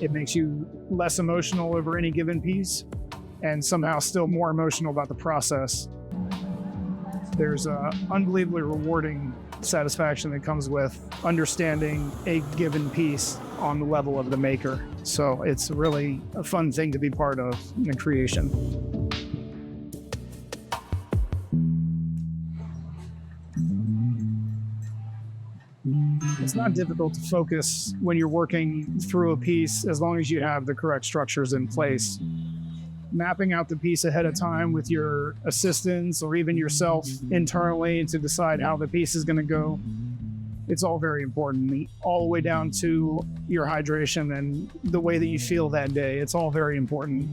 It makes you less emotional over any given piece and somehow still more emotional about the process. There's a unbelievably rewarding satisfaction that comes with understanding a given piece on the level of the maker. So it's really a fun thing to be part of in creation. It's not difficult to focus when you're working through a piece as long as you have the correct structures in place. Mapping out the piece ahead of time with your assistants or even yourself internally to decide how the piece is going to go. It's all very important, all the way down to your hydration and the way that you feel that day. It's all very important.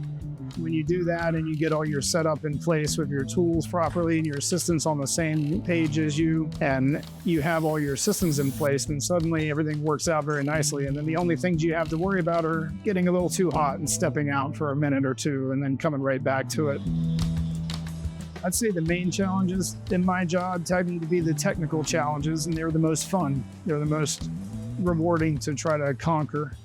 When you do that and you get all your setup in place with your tools properly and your assistants on the same page as you, and you have all your systems in place, then suddenly everything works out very nicely. And then the only things you have to worry about are getting a little too hot and stepping out for a minute or two and then coming right back to it. I'd say the main challenges in my job tend to be the technical challenges, and they're the most fun. They're the most rewarding to try to conquer.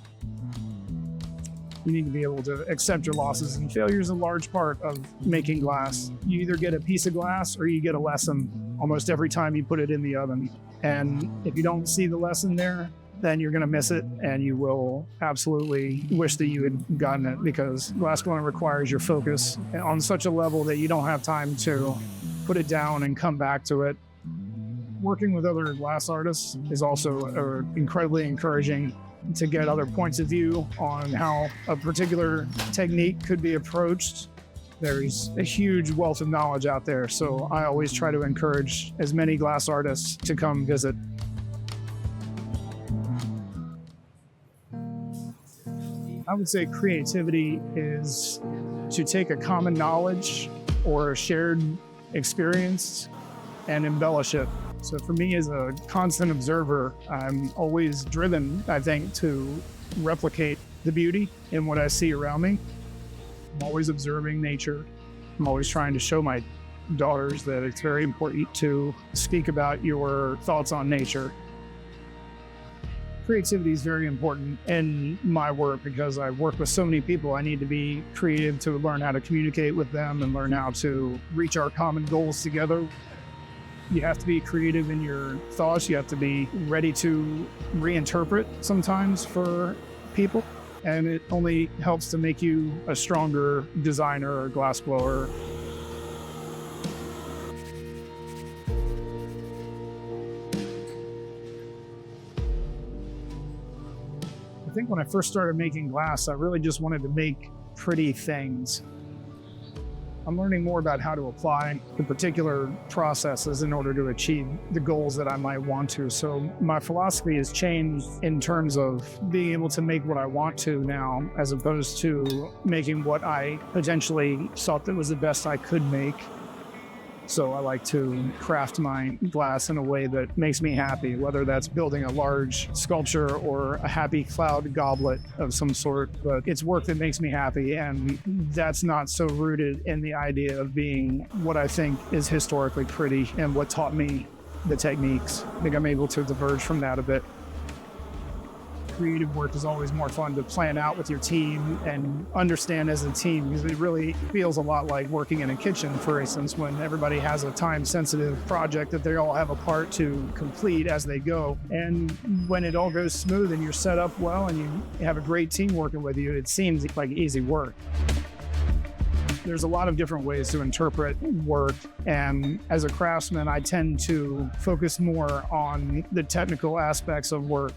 You need to be able to accept your losses, and failure is a large part of making glass. You either get a piece of glass or you get a lesson almost every time you put it in the oven. And if you don't see the lesson there, then you're going to miss it, and you will absolutely wish that you had gotten it, because glassblowing requires your focus on such a level that you don't have time to put it down and come back to it. Working with other glass artists is also incredibly encouraging to get other points of view on how a particular technique could be approached. There's a huge wealth of knowledge out there, so I always try to encourage as many glass artists to come visit. I would say creativity is to take a common knowledge or a shared experience and embellish it. So for me, as a constant observer, I'm always driven, I think, to replicate the beauty in what I see around me. I'm always observing nature. I'm always trying to show my daughters that it's very important to speak about your thoughts on nature. Creativity is very important in my work because I work with so many people. I need to be creative to learn how to communicate with them and learn how to reach our common goals together. You have to be creative in your thoughts. You have to be ready to reinterpret sometimes for people. And it only helps to make you a stronger designer or glassblower. I think when I first started making glass, I really just wanted to make pretty things. I'm learning more about how to apply the particular processes in order to achieve the goals that I might want to. So my philosophy has changed in terms of being able to make what I want to now, as opposed to making what I potentially thought that was the best I could make. So I like to craft my glass in a way that makes me happy, whether that's building a large sculpture or a happy cloud goblet of some sort. But it's work that makes me happy, and that's not so rooted in the idea of being what I think is historically pretty and what taught me the techniques. I think I'm able to diverge from that a bit. Creative work is always more fun to plan out with your team and understand as a team, because it really feels a lot like working in a kitchen, for instance, when everybody has a time-sensitive project that they all have a part to complete as they go. And when it all goes smooth and you're set up well and you have a great team working with you, it seems like easy work. There's a lot of different ways to interpret work, and as a craftsman, I tend to focus more on the technical aspects of work.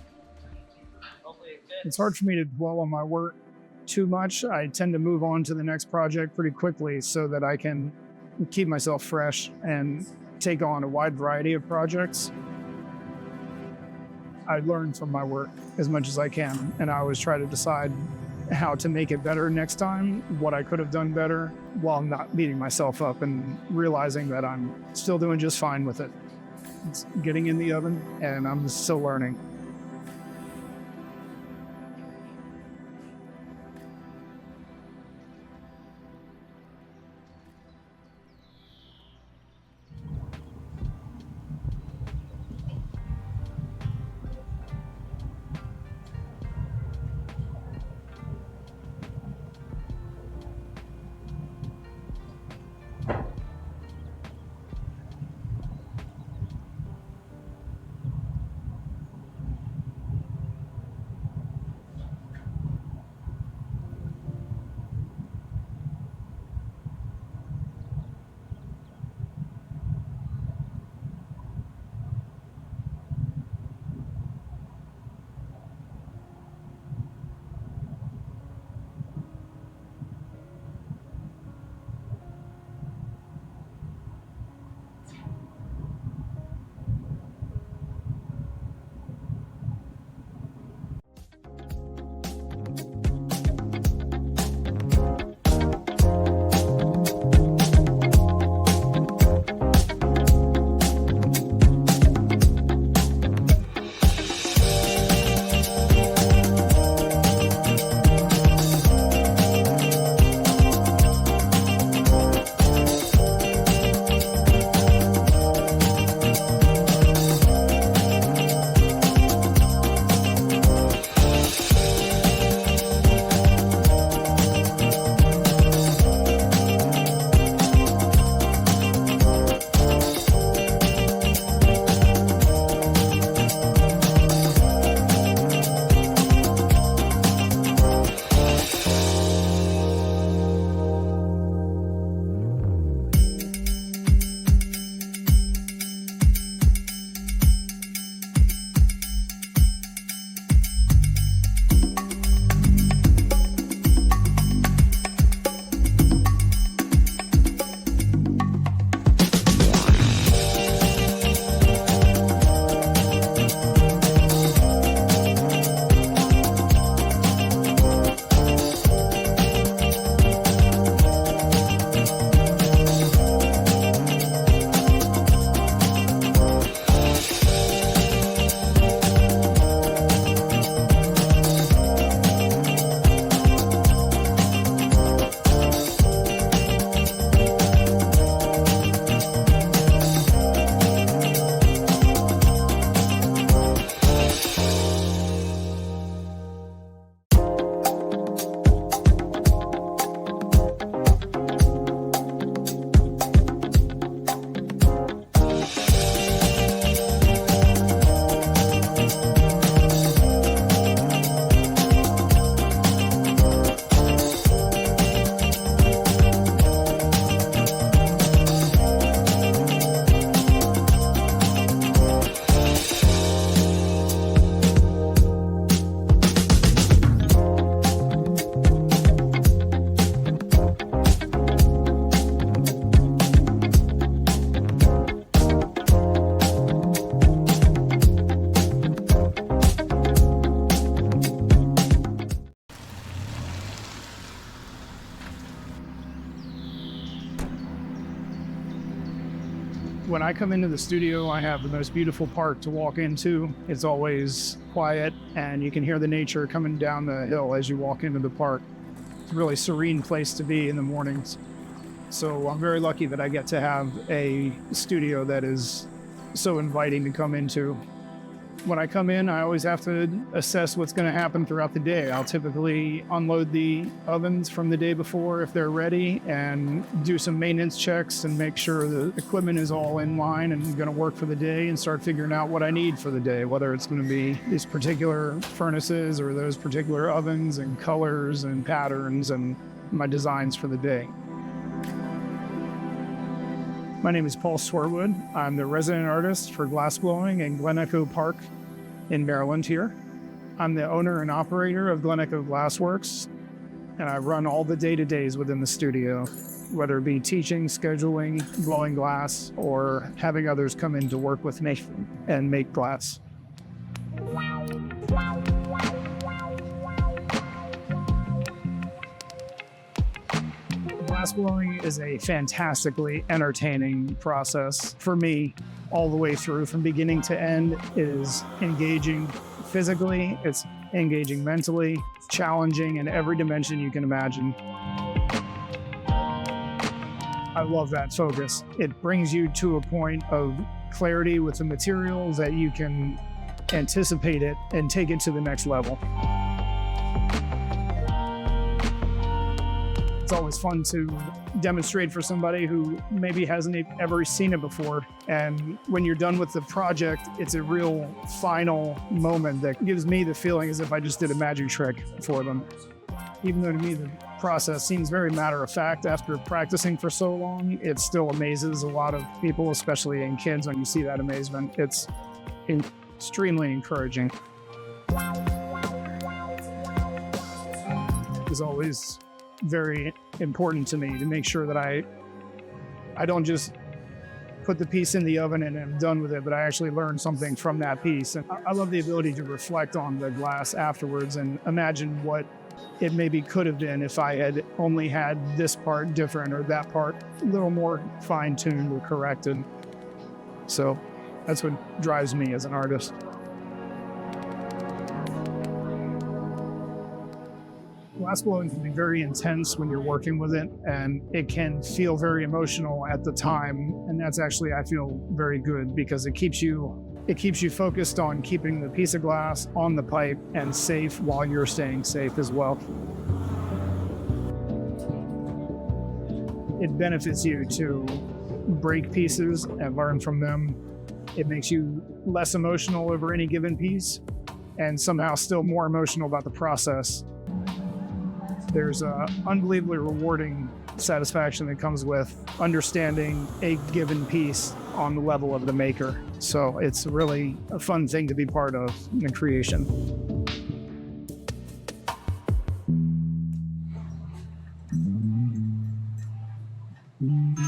It's hard for me to dwell on my work too much. I tend to move on to the next project pretty quickly so that I can keep myself fresh and take on a wide variety of projects. I learn from my work as much as I can, and I always try to decide how to make it better next time, what I could have done better, while not beating myself up and realizing that I'm still doing just fine with it. It's getting in the oven, and I'm still learning. When I come into the studio, I have the most beautiful park to walk into. It's always quiet, and you can hear the nature coming down the hill as you walk into the park. It's a really serene place to be in the mornings. So I'm very lucky that I get to have a studio that is so inviting to come into. When I come in, I always have to assess what's going to happen throughout the day. I'll typically unload the ovens from the day before if they're ready and do some maintenance checks and make sure the equipment is all in line and going to work for the day, and start figuring out what I need for the day, whether it's going to be these particular furnaces or those particular ovens and colors and patterns and my designs for the day. My name is Paul Swarwood. I'm the resident artist for glassblowing in Glen Echo Park in Maryland here. I'm the owner and operator of Glen Echo Glassworks, and I run all the day-to-days within the studio, whether it be teaching, scheduling, blowing glass, or having others come in to work with me and make glass. Glassblowing is a fantastically entertaining process for me all the way through, from beginning to end. It is engaging physically, it's engaging mentally, challenging in every dimension you can imagine. I love that focus. It brings you to a point of clarity with the materials that you can anticipate it and take it to the next level. It's always fun to demonstrate for somebody who maybe hasn't ever seen it before. And when you're done with the project, it's a real final moment that gives me the feeling as if I just did a magic trick for them. Even though to me the process seems very matter of fact, after practicing for so long, it still amazes a lot of people, especially in kids. When you see that amazement, it's extremely encouraging. It's always very important to me to make sure that I don't just put the piece in the oven and I'm done with it, but I actually learn something from that piece. And I love the ability to reflect on the glass afterwards and imagine what it maybe could have been if I had only had this part different or that part a little more fine-tuned or corrected. So that's what drives me as an artist. Glassblowing can be very intense when you're working with it, and it can feel very emotional at the time. And that's actually, I feel, very good, because it keeps you focused on keeping the piece of glass on the pipe and safe while you're staying safe as well. It benefits you to break pieces and learn from them. It makes you less emotional over any given piece and somehow still more emotional about the process. There's an unbelievably rewarding satisfaction that comes with understanding a given piece on the level of the maker. So it's really a fun thing to be part of in the creation.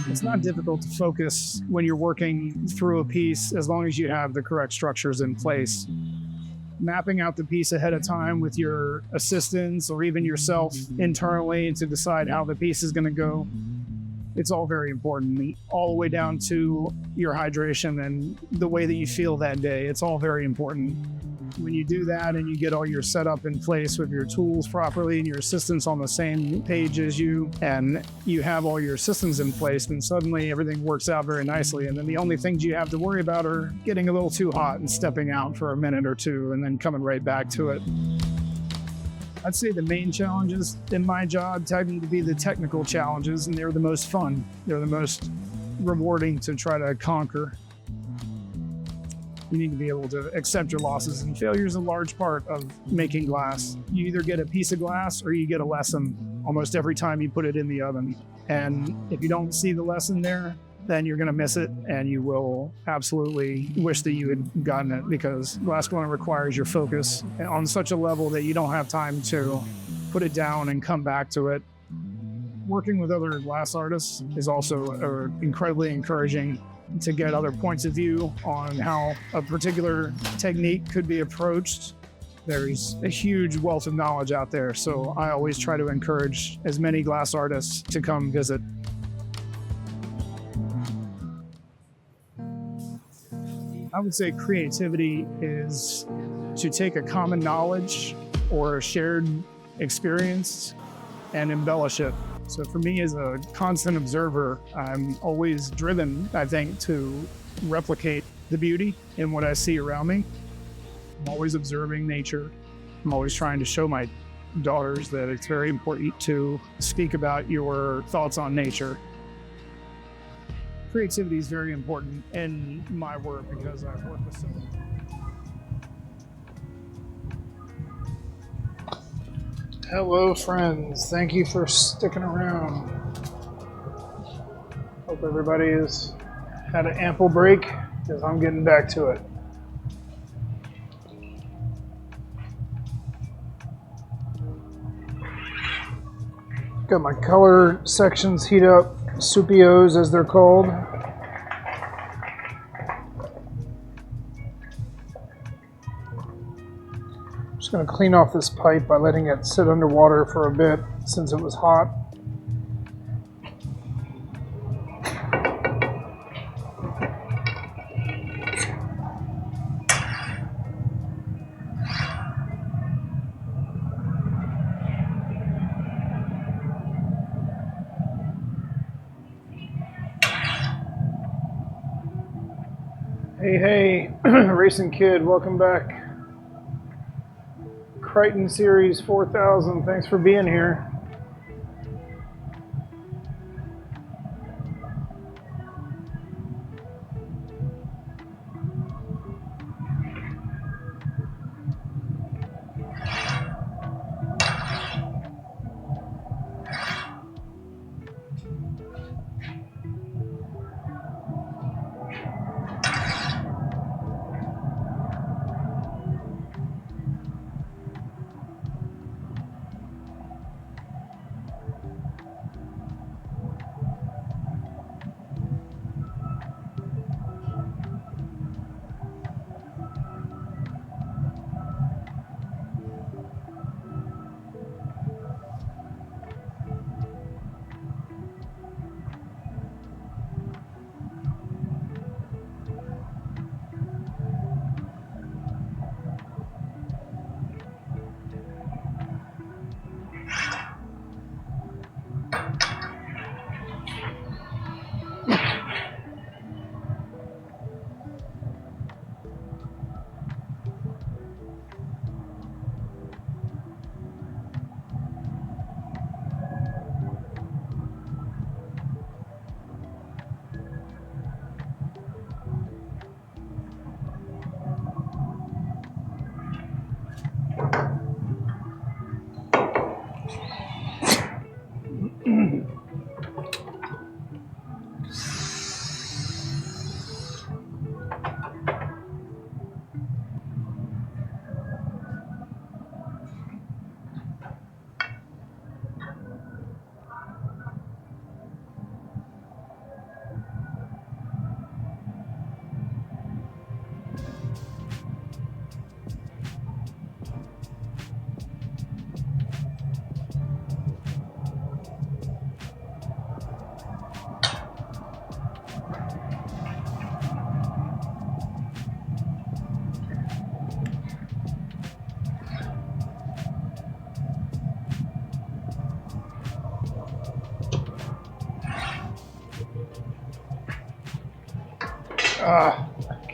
It's not difficult to focus when you're working through a piece as long as you have the correct structures in place. Mapping out the piece ahead of time with your assistants or even yourself internally to decide how the piece is going to go. It's all very important, all the way down to your hydration and the way that you feel that day. It's all very important. When you do that and you get all your setup in place with your tools properly and your assistants on the same page as you, and you have all your systems in place, then suddenly everything works out very nicely. And then the only things you have to worry about are getting a little too hot and stepping out for a minute or two and then coming right back to it. I'd say the main challenges in my job tend to be the technical challenges, and they're the most fun. They're the most rewarding to try to conquer. You need to be able to accept your losses, and failure is a large part of making glass. You either get a piece of glass or you get a lesson almost every time you put it in the oven. And if you don't see the lesson there, then you're going to miss it, and you will absolutely wish that you had gotten it, because glassblowing requires your focus on such a level that you don't have time to put it down and come back to it. Working with other glass artists is also incredibly encouraging to get other points of view on how a particular technique could be approached. There's a huge wealth of knowledge out there, so I always try to encourage as many glass artists to come visit. I would say creativity is to take a common knowledge or a shared experience and embellish it. So for me, as a constant observer, I'm always driven, I think, to replicate the beauty in what I see around me. I'm always observing nature. I'm always trying to show my daughters that it's very important to speak about your thoughts on nature. Creativity is very important in my work because I've worked with so many. Hello, friends. Thank you for sticking around. Hope everybody has had an ample break because I'm getting back to it. Got my color sections heat up, soupios as they're called. I'm just going to clean off this pipe by letting it sit underwater for a bit since it was hot. Hey, Racing Kid, welcome back. Crichton Series 4000, thanks for being here.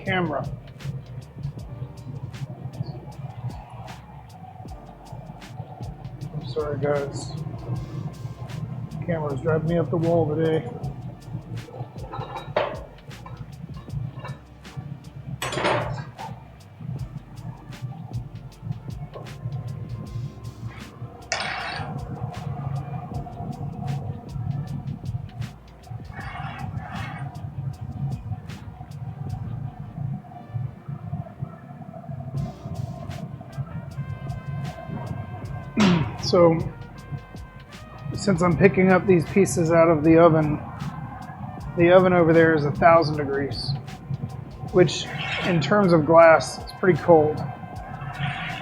Camera. I'm sorry, guys. Camera's driving me up the wall today. So, since I'm picking up these pieces out of the oven over there is 1,000 degrees, which in terms of glass is pretty cold.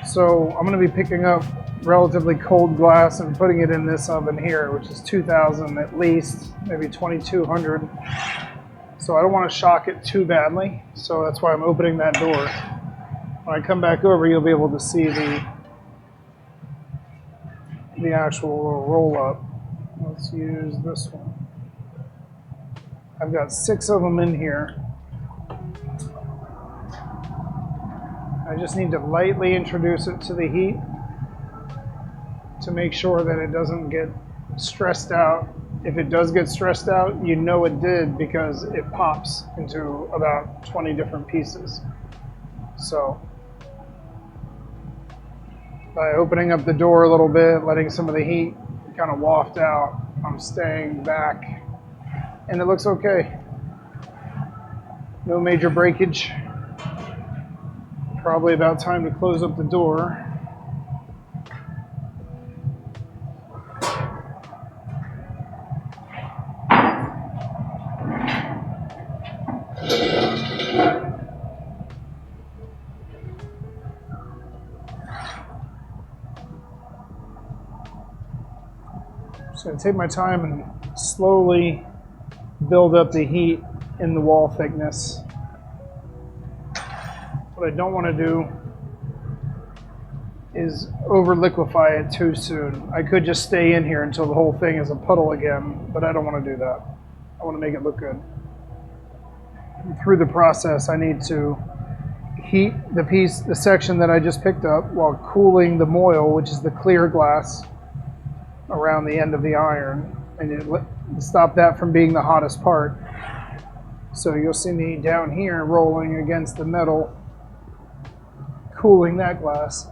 So I'm going to be picking up relatively cold glass and putting it in this oven here, which is 2,000 at least, maybe 2,200. So I don't want to shock it too badly, so that's why I'm opening that door. When I come back over, you'll be able to see the actual little roll up. Let's use this one. I've got 6 of them in here. I just need to lightly introduce it to the heat to make sure that it doesn't get stressed out. If it does get stressed out, you know it did because it pops into about 20 different pieces. So by opening up the door a little bit, letting some of the heat kind of waft out, I'm staying back, and it looks okay. No major breakage. Probably about time to close up the door. So I take my time and slowly build up the heat in the wall thickness. What I don't want to do is over liquefy it too soon. I could just stay in here until the whole thing is a puddle again, but I don't want to do that. I want to make it look good. And through the process, I need to heat the section that I just picked up while cooling the moil, which is the clear glass around the end of the iron, and stop that from being the hottest part. So you'll see me down here rolling against the metal, cooling that glass,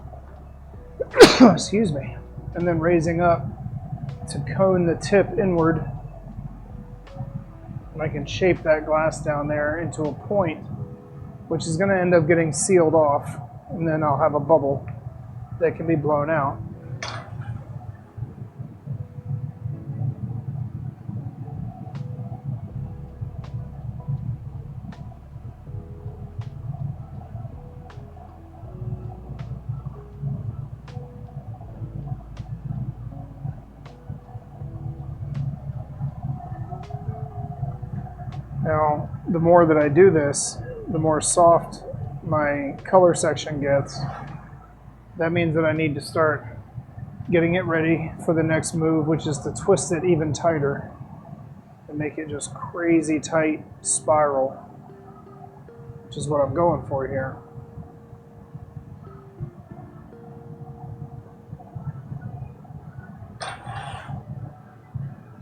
excuse me, and then raising up to cone the tip inward. And I can shape that glass down there into a point, which is going to end up getting sealed off, and then I'll have a bubble that can be blown out. Now, the more that I do this, the more soft my color section gets. That means that I need to start getting it ready for the next move, which is to twist it even tighter and make it just crazy tight spiral, which is what I'm going for here.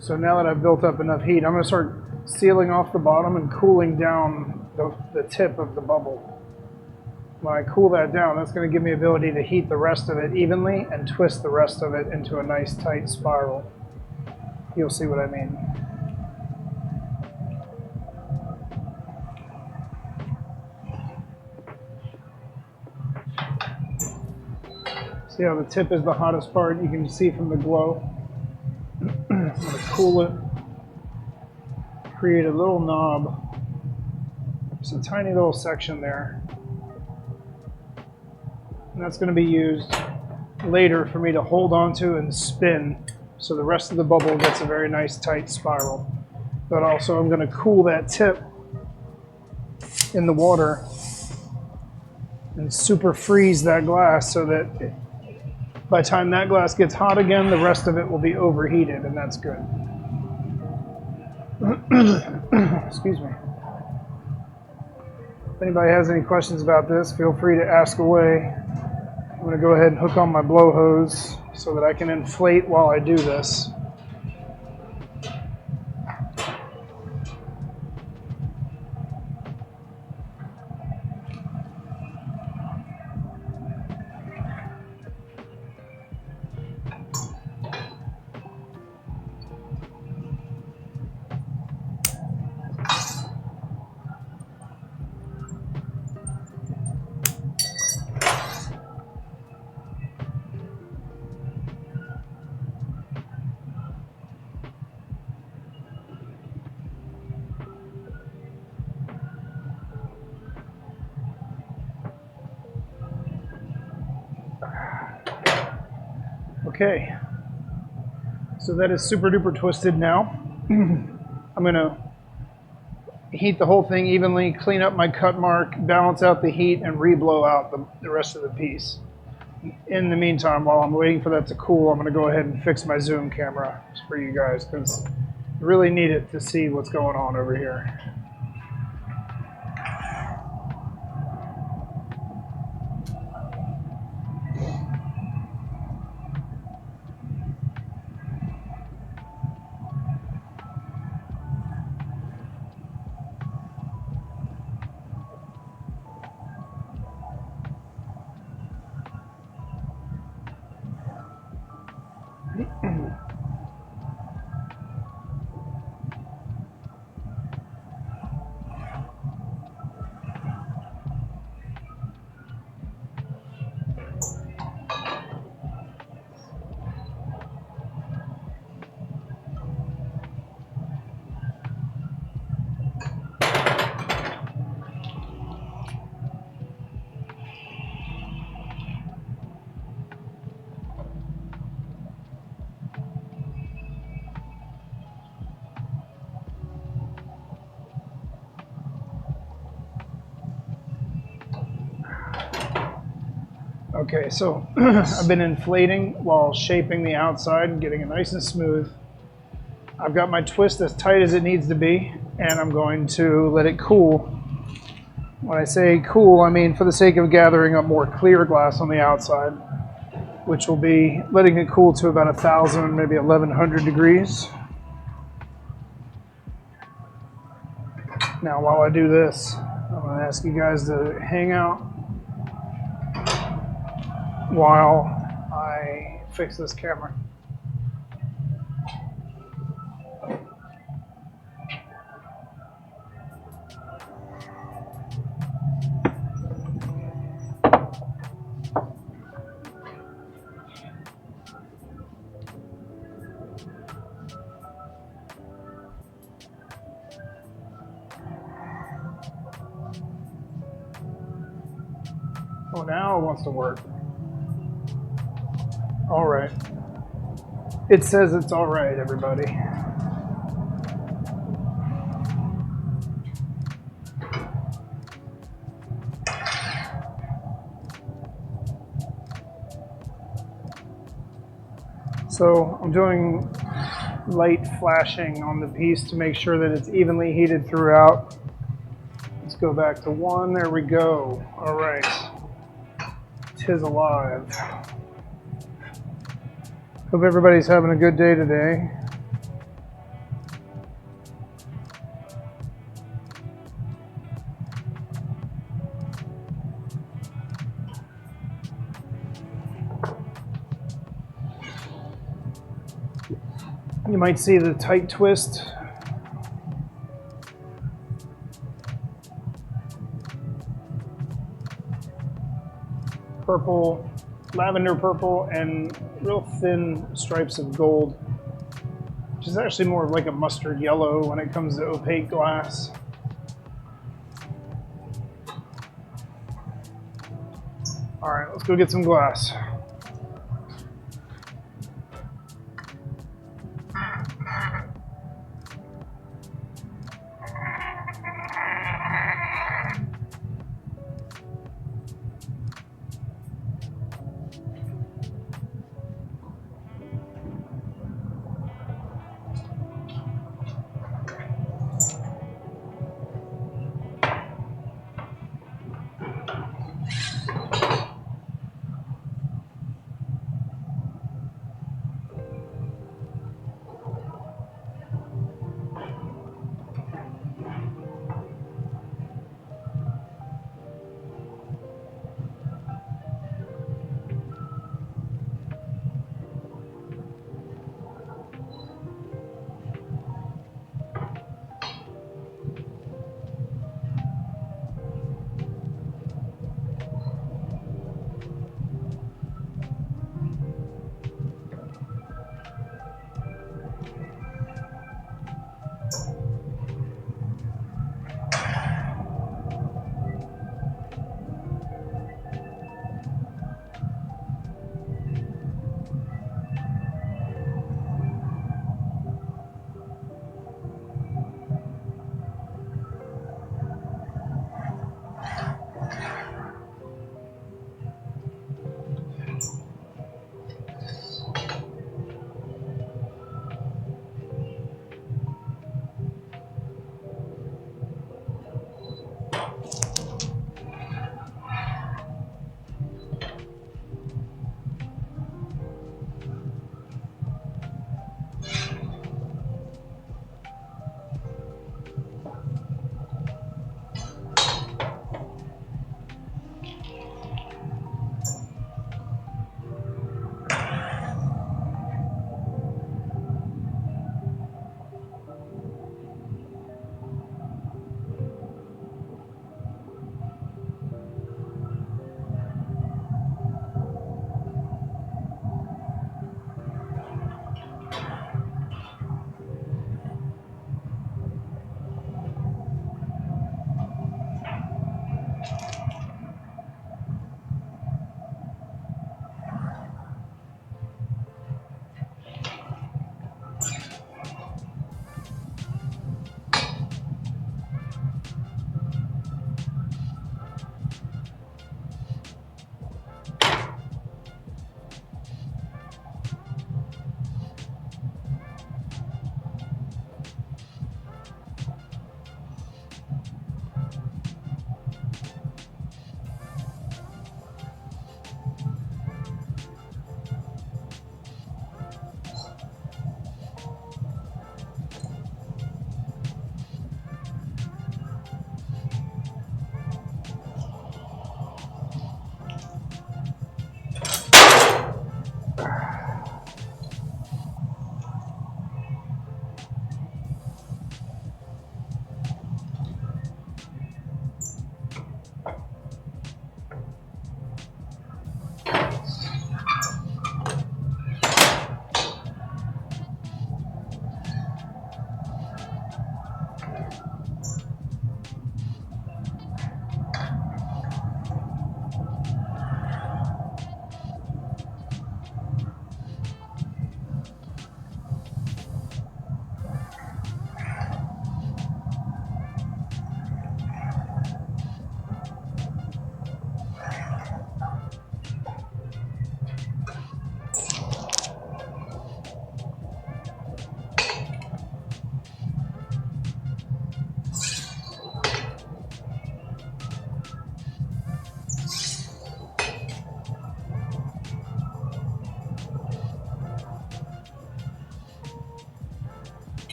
So now that I've built up enough heat, I'm going to start sealing off the bottom and cooling down the tip of the bubble. When I cool that down, that's going to give me the ability to heat the rest of it evenly and twist the rest of it into a nice tight spiral. You'll see what I mean. See how the tip is the hottest part? You can see from the glow. I'm going to cool it. Create a little knob, just a tiny little section there, and that's going to be used later for me to hold onto and spin so the rest of the bubble gets a very nice tight spiral. But also I'm going to cool that tip in the water and super freeze that glass so that by the time that glass gets hot again, the rest of it will be overheated, and that's good. Excuse me. If anybody has any questions about this, feel free to ask away. I'm going to go ahead and hook on my blow hose so that I can inflate while I do this. Okay, so that is super duper twisted now. I'm going to heat the whole thing evenly, clean up my cut mark, balance out the heat, and re-blow out the rest of the piece. In the meantime, while I'm waiting for that to cool, I'm going to go ahead and fix my zoom camera for you guys because I really need it to see what's going on over here. Okay, so I've been inflating while shaping the outside and getting it nice and smooth. I've got my twist as tight as it needs to be, and I'm going to let it cool. When I say cool, I mean for the sake of gathering up more clear glass on the outside, which will be letting it cool to about 1,000, maybe 1,100 degrees. Now, while I do this, I'm going to ask you guys to hang out while I fix this camera. Oh, now it wants to work. All right. It says it's all right, everybody. So I'm doing light flashing on the piece to make sure that it's evenly heated throughout. Let's go back to 1. There we go. All right. 'Tis alive. Hope everybody's having a good day today. You might see the tight twist. Purple, lavender purple, and real thin stripes of gold, which is actually more like a mustard yellow when it comes to opaque glass. All right, let's go get some glass.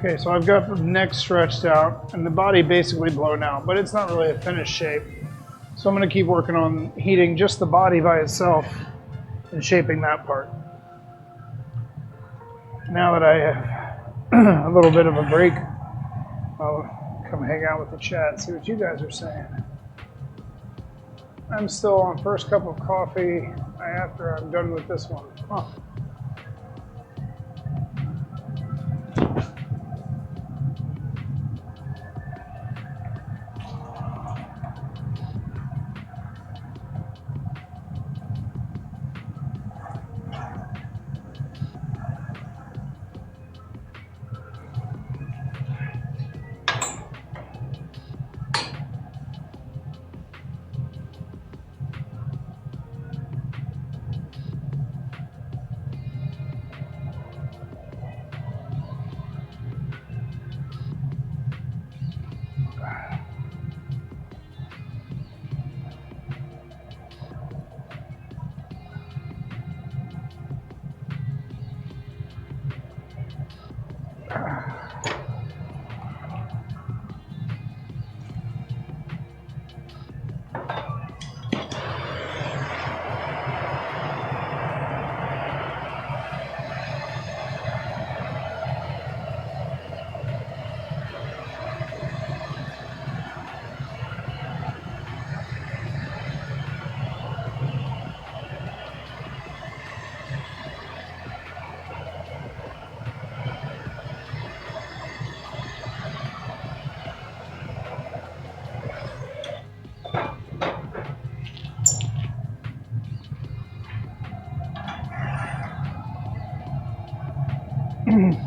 Okay, so I've got the neck stretched out and the body basically blown out, but it's not really a finished shape. So I'm going to keep working on heating just the body by itself and shaping that part. Now that I have a little bit of a break, I'll come hang out with the chat, see what you guys are saying. I'm still on first cup of coffee after I'm done with this one. Huh.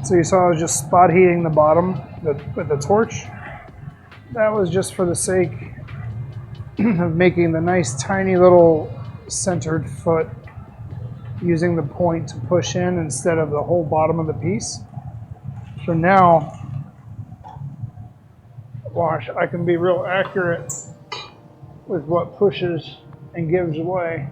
So you saw I was just spot heating the bottom with the torch. That was just for the sake of making the nice tiny little centered foot, using the point to push in instead of the whole bottom of the piece. So now, watch, I can be real accurate with what pushes and gives way.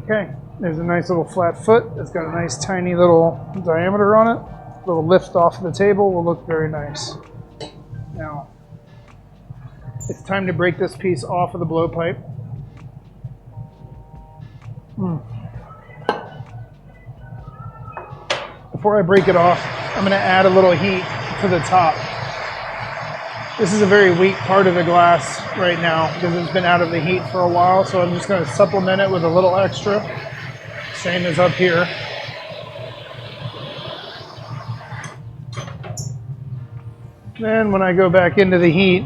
Okay, there's a nice little flat foot. It's got a nice tiny little diameter on it. A little lift off the table will look very nice. Now, it's time to break this piece off of the blowpipe. Before I break it off, I'm going to add a little heat to the top. This is a very weak part of the glass right now because it's been out of the heat for a while, so I'm just going to supplement it with a little extra, same as up here. Then when I go back into the heat,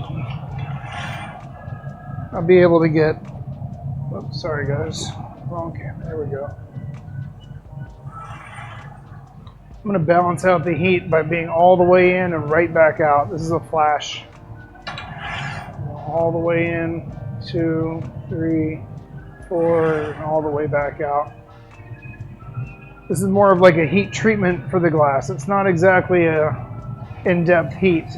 I'll be able to get, oops, sorry guys, wrong camera, there we go. I'm going to balance out the heat by being all the way in and right back out. This is a flash. All the way in, 2, 3, 4, and all the way back out. This is more of like a heat treatment for the glass. It's not exactly a in-depth heat.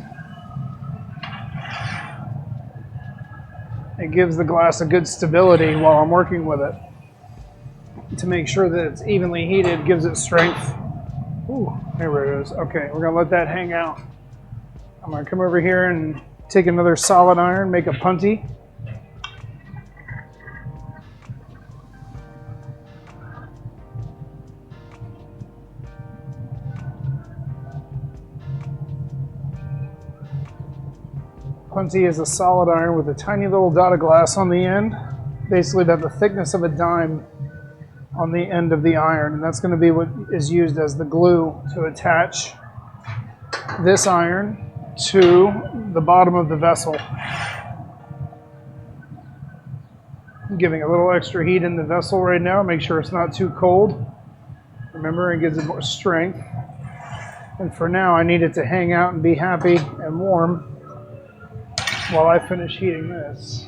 It gives the glass a good stability while I'm working with it. To make sure that it's evenly heated, gives it strength. Ooh, there it is. Okay, we're gonna let that hang out. I'm gonna come over here and take another solid iron, make a punty. Punty is a solid iron with a tiny little dot of glass on the end, basically about the thickness of a dime on the end of the iron, and that's going to be what is used as the glue to attach this iron to the bottom of the vessel. I'm giving a little extra heat in the vessel right now, make sure it's not too cold. Remember, it gives it more strength. And for now, I need it to hang out and be happy and warm while I finish heating this.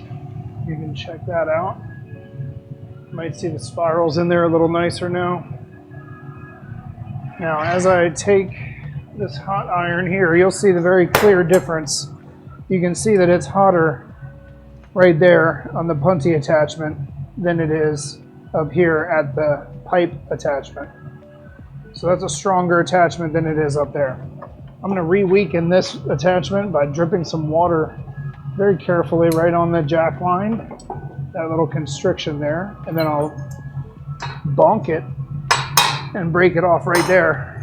You can check that out. You might see the spirals in there a little nicer now. Now, as I take this hot iron here, you'll see the very clear difference. You can see that it's hotter right there on the punty attachment than it is up here at the pipe attachment. So that's a stronger attachment than it is up there. I'm going to re-weaken this attachment by dripping some water very carefully right on the jack line, that little constriction there, and then I'll bonk it and break it off right there.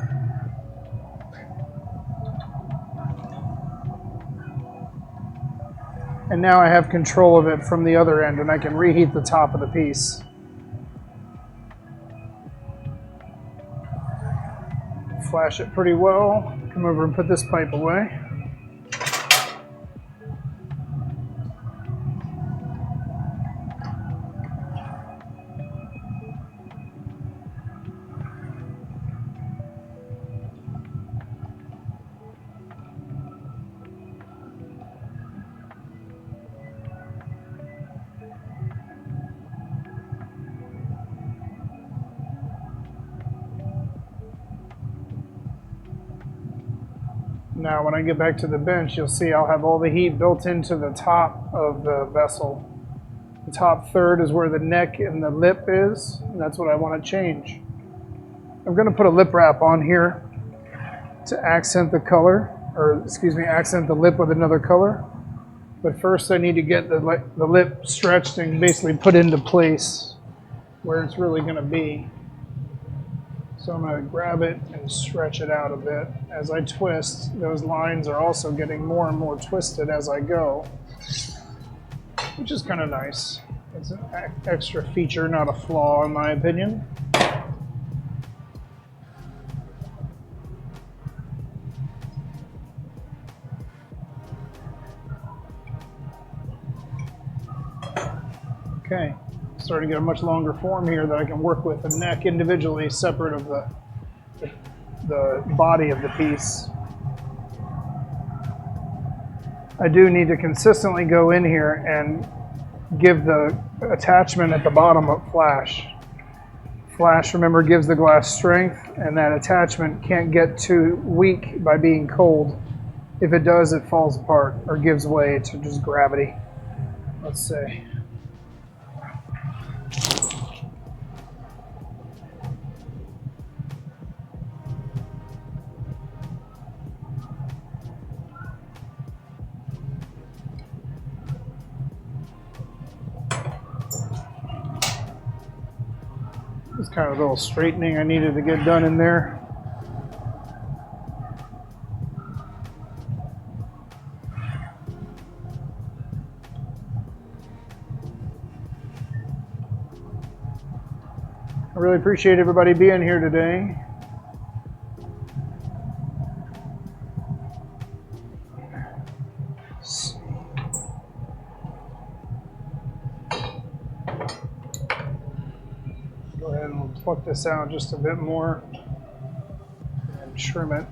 And now I have control of it from the other end, and I can reheat the top of the piece. Flash it pretty well. Come over and put this pipe away. Now when I get back to the bench, you'll see I'll have all the heat built into the top of the vessel. The top third is where the neck and the lip is, and that's what I want to change. I'm going to put a lip wrap on here to accent the color, or excuse me, accent the lip with another color. But first I need to get the lip stretched and basically put into place where it's really going to be. So I'm going to grab it and stretch it out a bit. As I twist, those lines are also getting more and more twisted as I go, which is kind of nice. It's an extra feature, not a flaw in my opinion. Okay. Starting to get a much longer form here that I can work with the neck individually, separate of the body of the piece. I do need to consistently go in here and give the attachment at the bottom a flash. Flash, remember, gives the glass strength, and that attachment can't get too weak by being cold. If it does, it falls apart or gives way to just gravity. Let's see. It's kind of a little straightening I needed to get done in there. I really appreciate everybody being here today. Go ahead and we'll pluck this out just a bit more and trim it.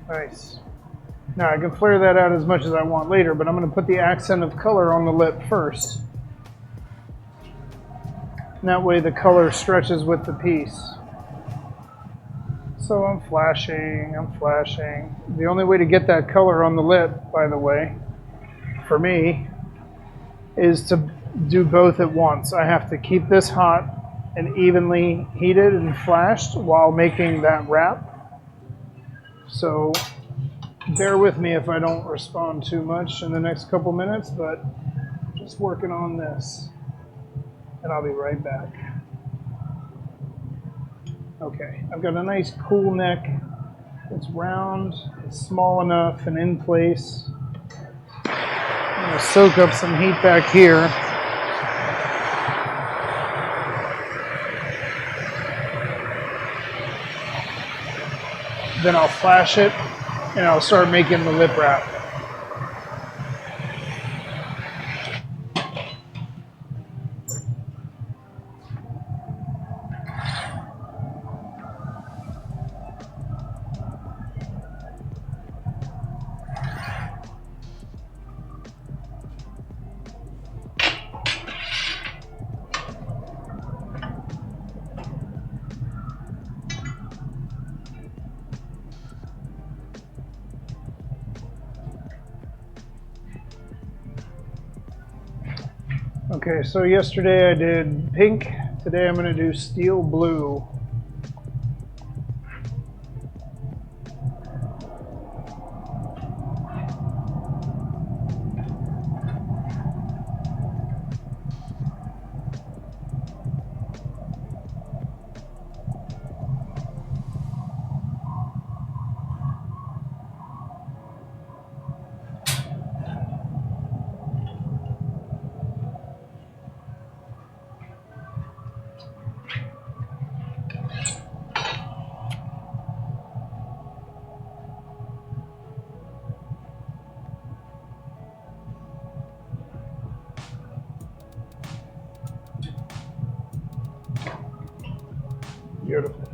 Nice. Now I can flare that out as much as I want later, but I'm going to put the accent of color on the lip first. And that way the color stretches with the piece. So I'm flashing. The only way to get that color on the lip, by the way, for me, is to do both at once. I have to keep this hot and evenly heated and flashed while making that wrap. So bear with me if I don't respond too much in the next couple minutes, but just working on this, and I'll be right back. Okay, I've got a nice cool neck. It's round, it's small enough and in place. I'm going to soak up some heat back here. Then I'll flash it and I'll start making the lip wrap. Okay, so yesterday I did pink. Today I'm going to do steel blue. Beautiful.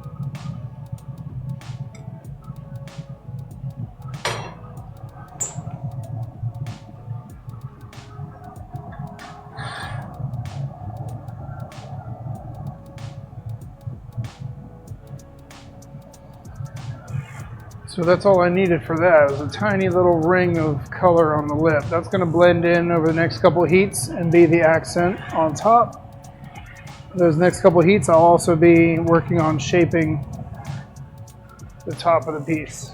So that's all I needed for that. It was a tiny little ring of color on the lip. That's going to blend in over the next couple of heats and be the accent on top. Those next couple of heats I'll also be working on shaping the top of the piece.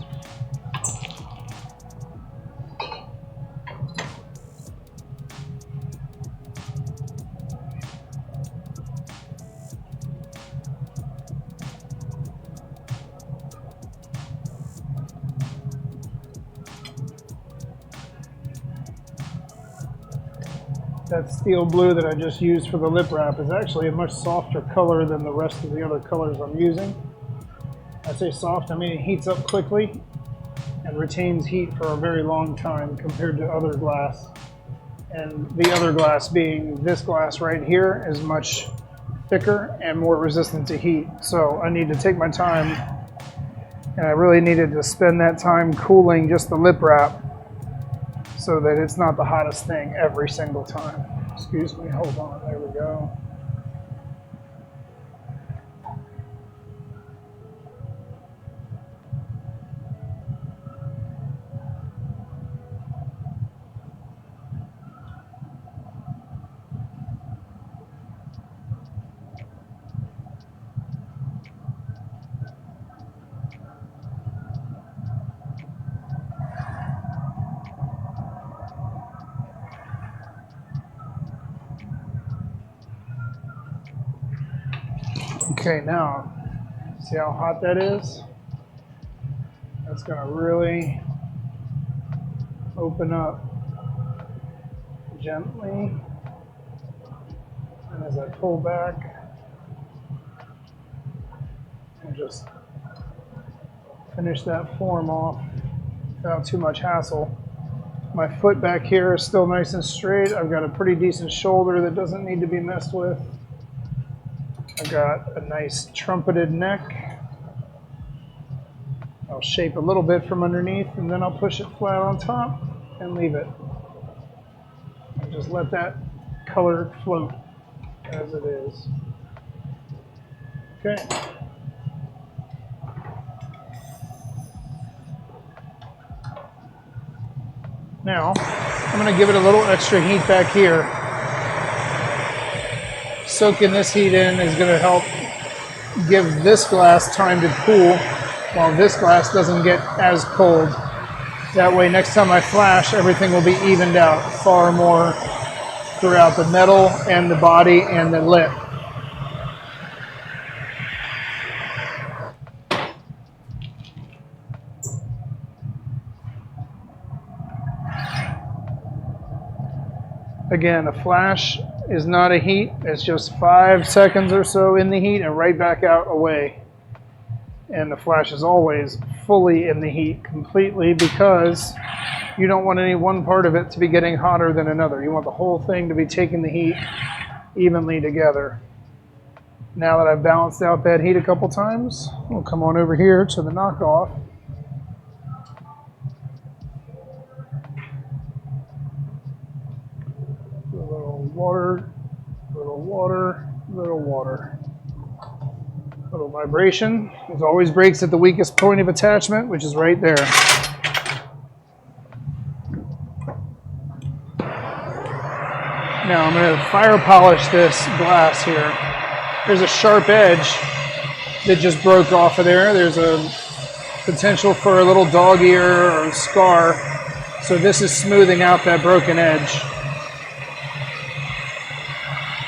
That steel blue that I just used for the lip wrap is actually a much softer color than the rest of the other colors I'm using. I say soft, I mean it heats up quickly and retains heat for a very long time compared to other glass. And the other glass, being this glass right here, is much thicker and more resistant to heat. So I need to take my time, and I really needed to spend that time cooling just the lip wrap so that it's not the hottest thing every single time. Excuse me, hold on, there we go. Okay, now, see how hot that is? That's gonna really open up gently. And as I pull back, and just finish that form off without too much hassle. My foot back here is still nice and straight. I've got a pretty decent shoulder that doesn't need to be messed with. I've got a nice trumpeted neck. I'll shape a little bit from underneath and then I'll push it flat on top and leave it. And just let that color float as it is. Okay. Now, I'm going to give it a little extra heat back here. Soaking this heat in is going to help give this glass time to cool while this glass doesn't get as cold. That way, next time I flash, everything will be evened out far more throughout the metal and the body and the lip. Again, a flash is not a heat. It's just 5 seconds or so in the heat and right back out away. And the flash is always fully in the heat completely because you don't want any one part of it to be getting hotter than another. You want the whole thing to be taking the heat evenly together. Now that I've balanced out that heat a couple times, we'll come on over here to the knockoff. A little water, little water, little water. Little vibration. It always breaks at the weakest point of attachment, which is right there. Now I'm going to fire polish this glass here. There's a sharp edge that just broke off of there. There's a potential for a little dog ear or a scar. So this is smoothing out that broken edge.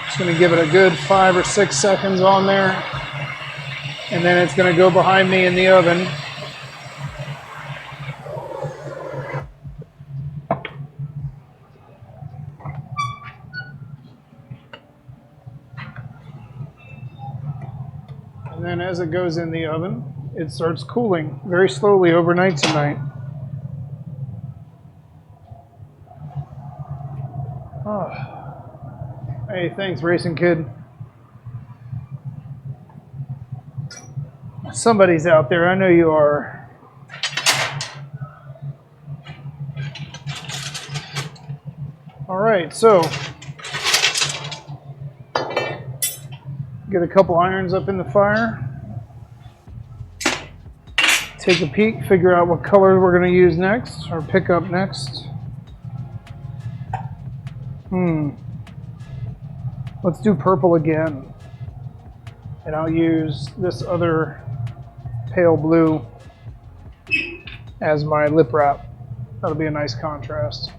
Just going to give it a good 5 or 6 seconds on there. And then it's going to go behind me in the oven. And then as it goes in the oven, it starts cooling very slowly overnight tonight. Oh. Hey, thanks, Racing Kid. Somebody's out there, I know you are. All right, so get a couple irons up in the fire. Take a peek, figure out what color we're going to use next, or pick up next. Let's do purple again. And I'll use this other pale blue as my lip wrap. That'll be a nice contrast.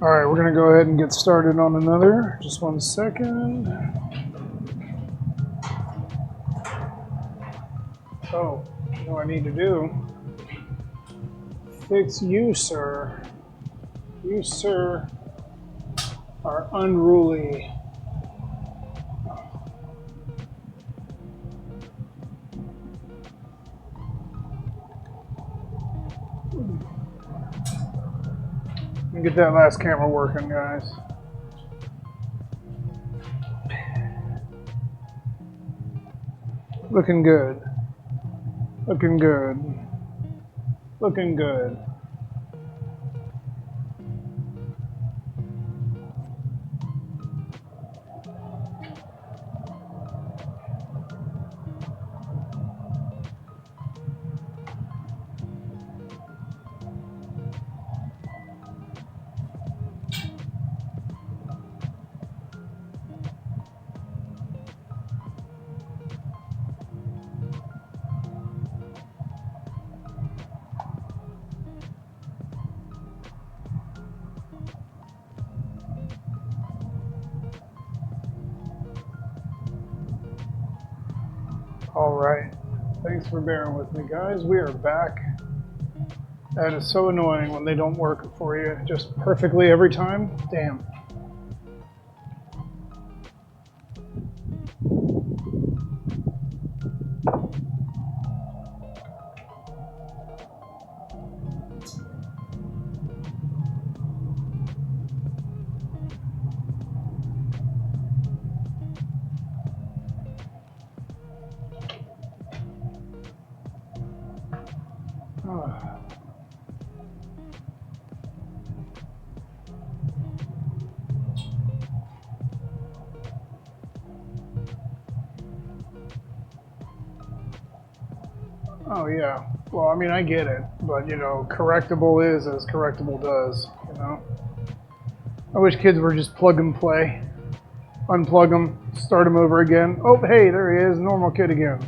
All right, we're going to go ahead and get started on another. Just 1 second. Oh, what do I need to do? Fix you, sir. You, sir, are unruly. Get that last camera working, guys. Looking good. Looking good. Looking good. All right, thanks for bearing with me, guys. We are back. That is so annoying when they don't work for you just perfectly every time. Damn. Oh yeah. Well, I mean, I get it, but you know, correctable is as correctable does. You know. I wish kids were just plug and play, unplug them, start them over again. Oh, hey, there he is, normal kid again.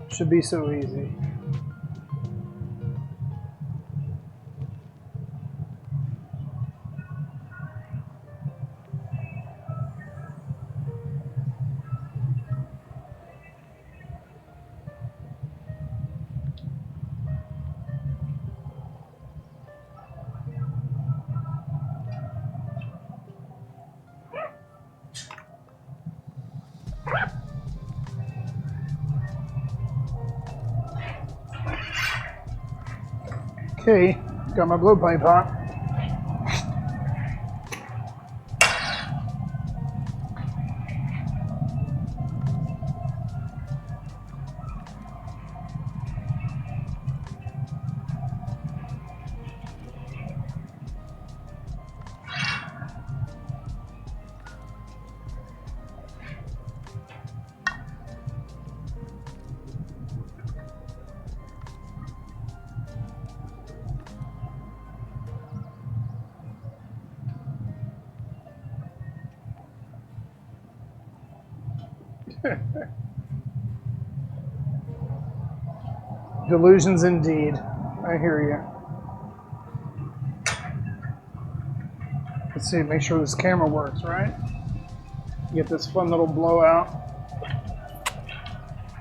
Should be so easy. Okay, got my blowpipe hot. Delusions indeed. I hear you. Let's see, make sure this camera works, right? Get this fun little blowout.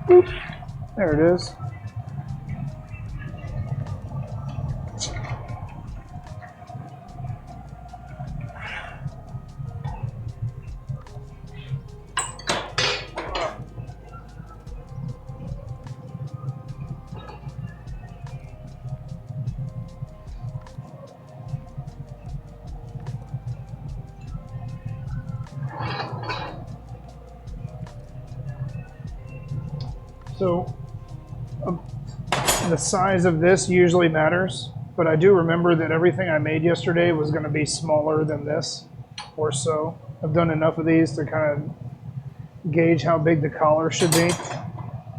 Boop. There it is. So the size of this usually matters, but I do remember that everything I made yesterday was going to be smaller than this or so. I've done enough of these to kind of gauge how big the collar should be,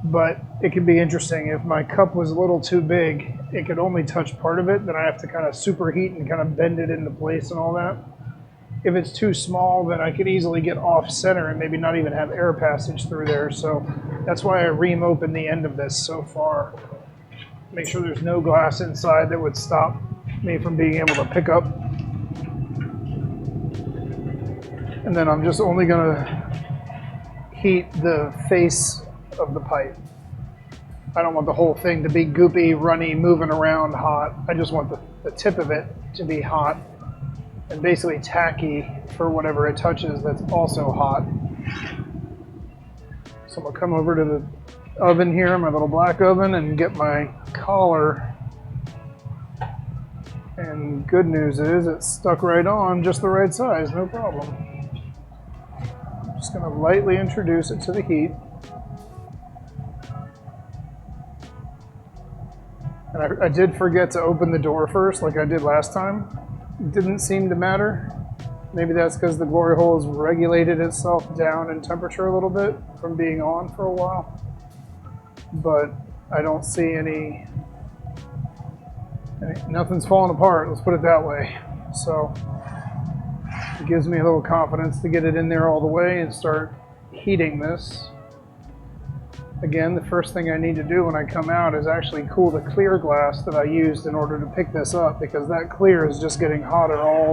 but it could be interesting. If my cup was a little too big, it could only touch part of it, then I have to kind of superheat and kind of bend it into place and all that. If it's too small, then I could easily get off center and maybe not even have air passage through there. So that's why I ream open the end of this so far. Make sure there's no glass inside that would stop me from being able to pick up. And then I'm just only gonna heat the face of the pipe. I don't want the whole thing to be goopy, runny, moving around hot. I just want the tip of it to be hot and basically tacky for whatever it touches that's also hot. So I'm gonna come over to the oven here, my little black oven, and get my collar. And good news is it's stuck right on, just the right size, no problem. I'm just gonna lightly introduce it to the heat. And I did forget to open the door first like I did last time. It didn't seem to matter. Maybe that's because the glory hole has regulated itself down in temperature a little bit from being on for a while. But I don't see nothing's falling apart, let's put it that way. So it gives me a little confidence to get it in there all the way and start heating this. Again, the first thing I need to do when I come out is actually cool the clear glass that I used in order to pick this up, because that clear is just getting hotter all